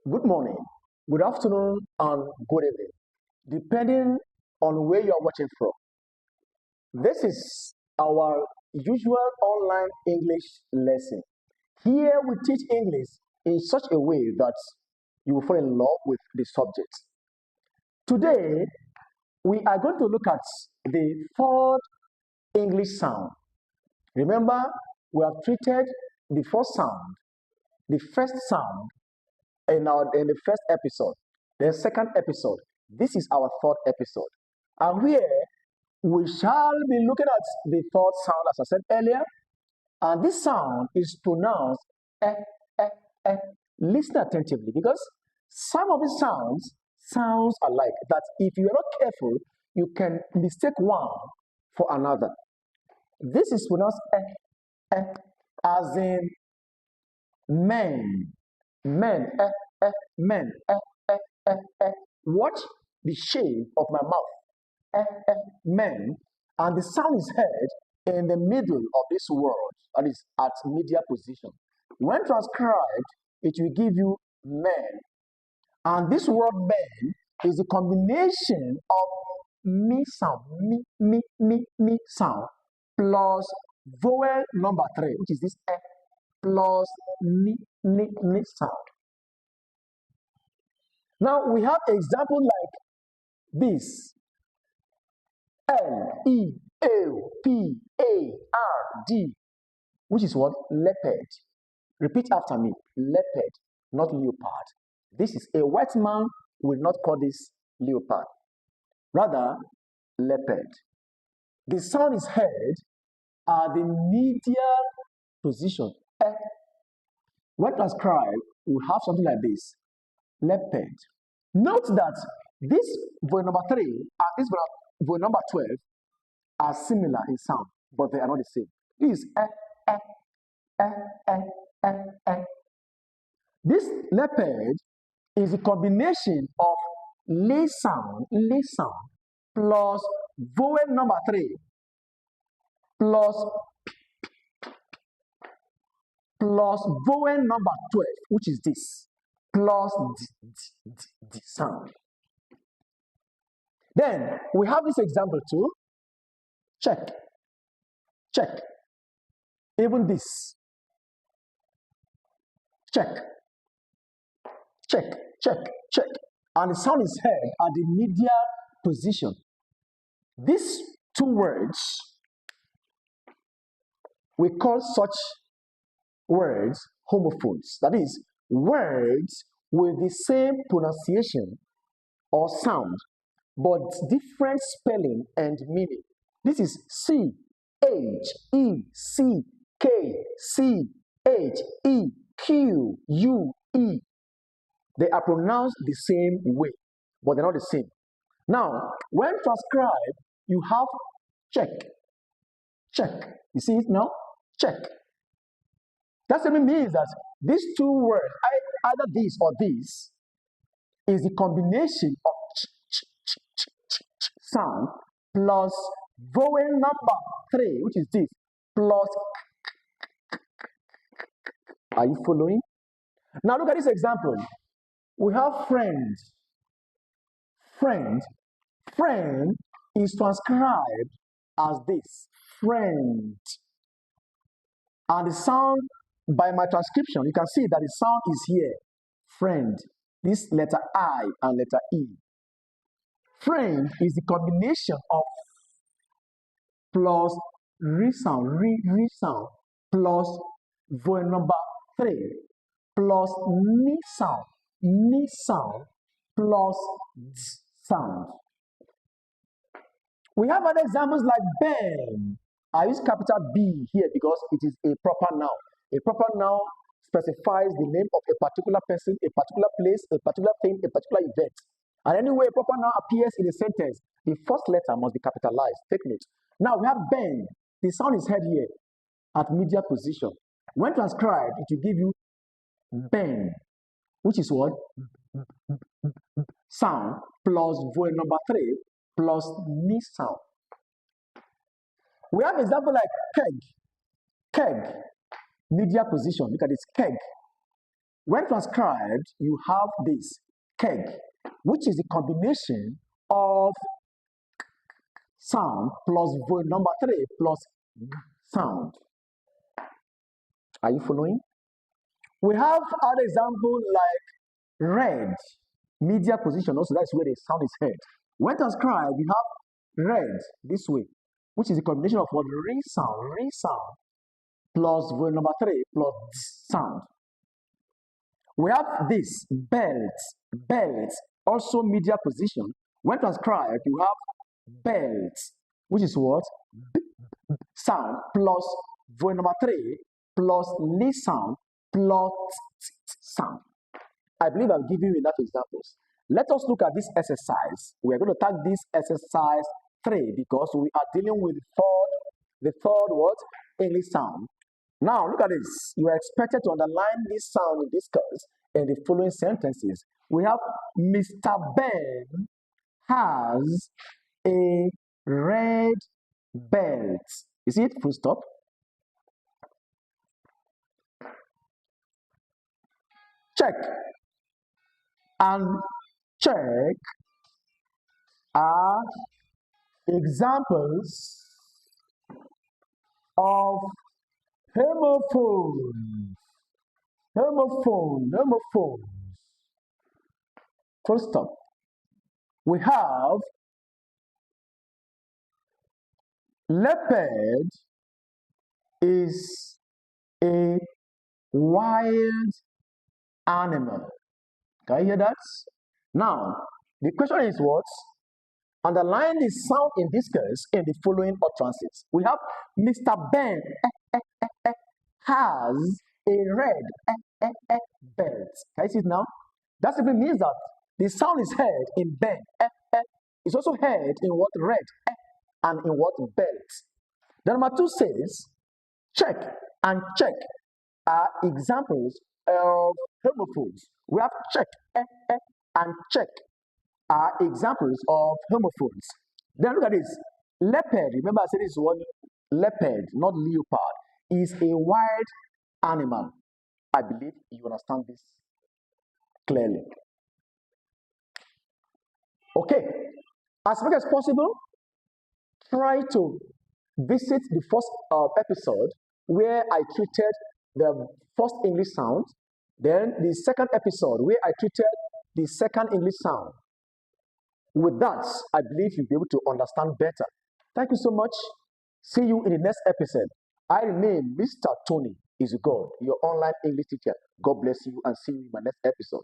good morning, good afternoon, and good evening, depending on where you are watching from. This is our usual online English lesson. Here we teach English in such a way that you will fall in love with the subject. Today, we are going to look at the third English sound. Remember, we have treated the first sound, the first sound, in the first episode, the second episode. This is our third episode. And here we shall be looking at the third sound, as I said earlier. And this sound is pronounced eh, eh, eh. Listen attentively because some of the sounds alike that if you are not careful, you can mistake one for another. This is pronounced as in men, men, men, watch the shape of my mouth, men, and the sound is heard in the middle of this word, that is at media position. When transcribed, it will give you men, and this word men is a combination of me sound, me sound, plus vowel number three, which is this plus ni sound. Now we have examples like this: Leopard, which is what? Leopard. Repeat after me: leopard, not leopard. This is a white man will not call this leopard, rather leopard. The sound is heard at the medial position. When transcribed, we have something like this: leopard. Note that this vowel number 3 and this vowel number 12 are similar in sound, but they are not the same. This is eh, eh, eh, eh, eh. This leopard is a combination of lay sound plus vowel number 3 plus vowel number 12, which is this, plus the sound. Then we have this example too. Check, check. Even this. Check, check, check, check. And the sound is heard at the medial position. These two words, we call such words homophones. That is, words with the same pronunciation or sound, but different spelling and meaning. This is C H E C K C H E Q U E. They are pronounced the same way, but they're not the same. Now, when transcribed, you have check, check. You see it now? Check. That simply means that these two words, either this or this, is the combination of sound plus vowel number 3, which is this, plus. Are you following? Now look at this example. We have friend. Friend. Friend is transcribed as this, friend. And the sound, by my transcription, you can see that the sound is here, friend. This letter I and letter E. Friend is the combination of plus re sound, re sound, plus vowel number 3, plus ni sound, plus d sound. We have other examples like Ben. I use capital B here because it is a proper noun. A proper noun specifies the name of a particular person, a particular place, a particular thing, a particular event. And anyway, a proper noun appears in a sentence, the first letter must be capitalized. Take note. Now we have Ben. The sound is heard here at medial position. When transcribed, it will give you Ben, which is what? Sound plus vowel number 3 plus ni sound. We have an example like keg. Keg, medial position. Look at this, keg. When transcribed, you have this keg, which is the combination of sound plus vowel number three plus g sound. Are you following? We have other example like red, media position. Also, that's where the sound is heard. When transcribed, you have red this way, which is a combination of what re sound plus vowel number three plus sound. We have this belt, also media position. When transcribed, you have belt, which is what sound plus vowel number three plus li sound plus sound. I believe I've given you enough examples. Let us look at this exercise. We are going to tag this exercise 3 because we are dealing with the third what? English sound. Now look at this. You are expected to underline this sound in this case in the following sentences. We have Mr. Ben has a red belt. You see it? Full stop. Check. And check are examples of homophones. Homophones. Full stop. We have leopard is a wild animal. Can you hear that? Now, the question is what? Underline the sound in this case in the following utterances. We have Mr. Ben has a red belt. Can you see it now? That simply means that the sound is heard in Ben. It's also heard in what red and in what belt. The number 2 says check and check are examples of homophones. We have check and check are examples of homophones. Then look at this. Leopard, remember I said this one leopard, not leopard, is a wild animal. I believe you understand this clearly. Okay, as much as possible, try to visit the first episode where I treated the first English sound, then the second episode where I treated the second English sound. With that, I believe you'll be able to understand better. Thank you so much. See you in the next episode. I remain Mr. Tony is God, your online English teacher. God bless you and see you in my next episode.